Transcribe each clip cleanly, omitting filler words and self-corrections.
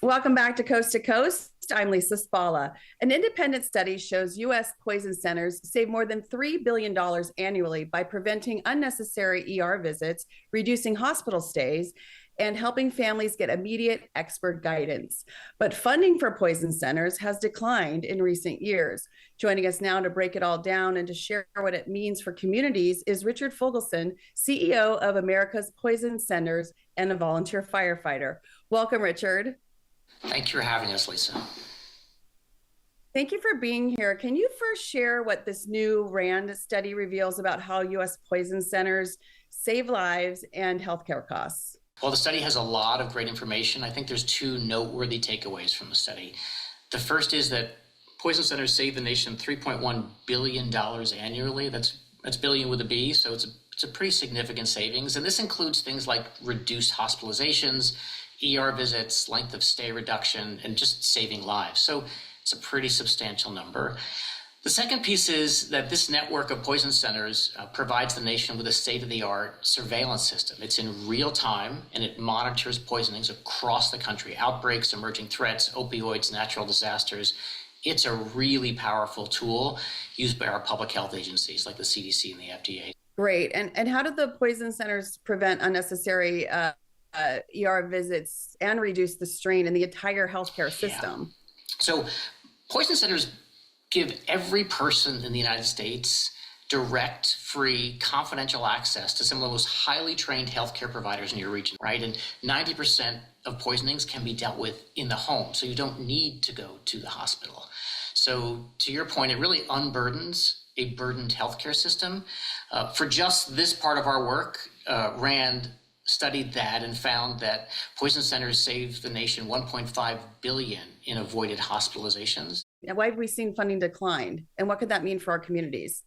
Welcome back to Coast to Coast. I'm Lisa Spalla. An independent study shows U.S. poison centers save more than $3 billion annually by preventing unnecessary ER visits, reducing hospital stays, and helping families get immediate expert guidance. But funding for poison centers has declined in recent years. Joining us now to break it all down and to share what it means for communities is Richard Fogelson, CEO of America's Poison Centers and a volunteer firefighter. Welcome, Richard. Thank you for having us, Lisa. Thank you for being here. Can you first share what this new RAND study reveals about how U.S. poison centers save lives and healthcare costs? Well, the study has a lot of great information. I think there's two noteworthy takeaways from the study. The first is that poison centers save the nation $3.1 billion annually. That's billion with a B, so it's a pretty significant savings. And this includes things like reduced hospitalizations, ER visits, length of stay reduction, and just saving lives. So it's a pretty substantial number. The second piece is that this network of poison centers provides the nation with a state-of-the-art surveillance system. It's in real time, and it monitors poisonings across the country, outbreaks, emerging threats, opioids, natural disasters. It's a really powerful tool used by our public health agencies like the CDC and the FDA. Great. And how do the poison centers prevent unnecessary ER visits and reduce the strain in the entire healthcare system? Yeah. So poison centers give every person in the United States direct, free, confidential access to some of the most highly trained healthcare providers in your region, right? And 90% of poisonings can be dealt with in the home, so you don't need to go to the hospital. So to your point, it really unburdens a burdened healthcare system. For just this part of our work, RAND studied that and found that poison centers save the nation $1.5 billion in avoided hospitalizations. Why have we seen funding decline? And what could that mean for our communities?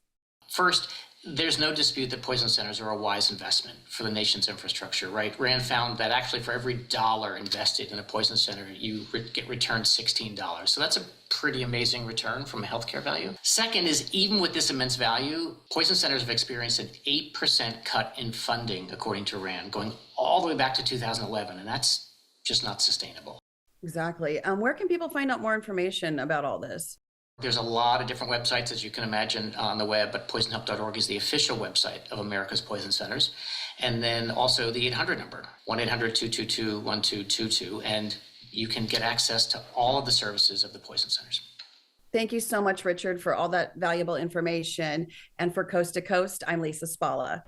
First, there's no dispute that poison centers are a wise investment for the nation's infrastructure, right? RAND found that actually for every dollar invested in a poison center, you get returned $16. So that's a pretty amazing return from a healthcare value. Second is, even with this immense value, poison centers have experienced an 8% cut in funding, according to RAND, going all the way back to 2011, and that's just not sustainable. Exactly. Where can people find out more information about all this? There's a lot of different websites, as you can imagine, on the web, but poisonhelp.org is the official website of America's Poison Centers. And then also the 800 number, 1-800-222-1222, and you can get access to all of the services of the poison centers. Thank you so much, Richard, for all that valuable information. And for Coast to Coast, I'm Lisa Spalla.